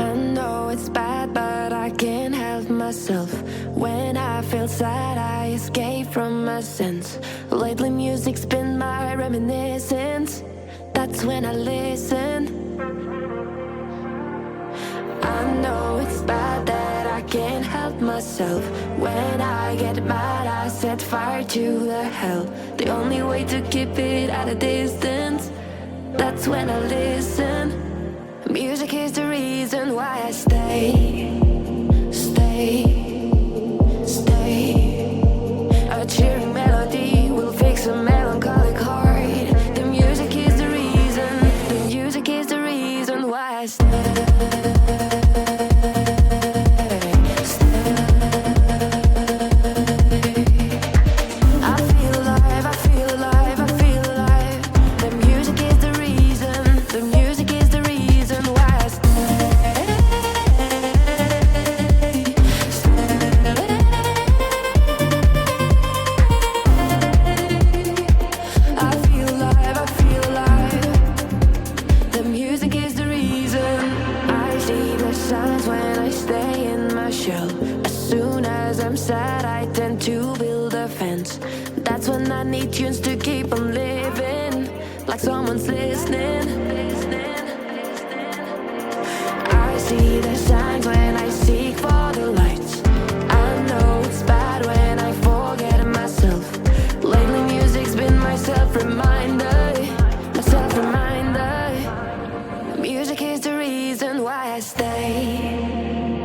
I know it's bad, but I can't help myself. When I feel sad, I escape from my sense. Lately music's been my reminiscence. That's when I listen. I know it's bad that I can't help myself. When I get mad, I set fire to the hell. The only way to keep it at a distance, that's when I listen. Music is the reason why I stay. A cheering melody will fix a melancholic heart. The music is the reason. The music is the reason why I stay. As soon as I'm sad, I tend to build a fence. That's when I need tunes to keep on living, like someone's listening. I see the signs when I seek for the lights. I know it's bad when I forget myself. Lately music's been my self-reminder. Music is the reason why I stay.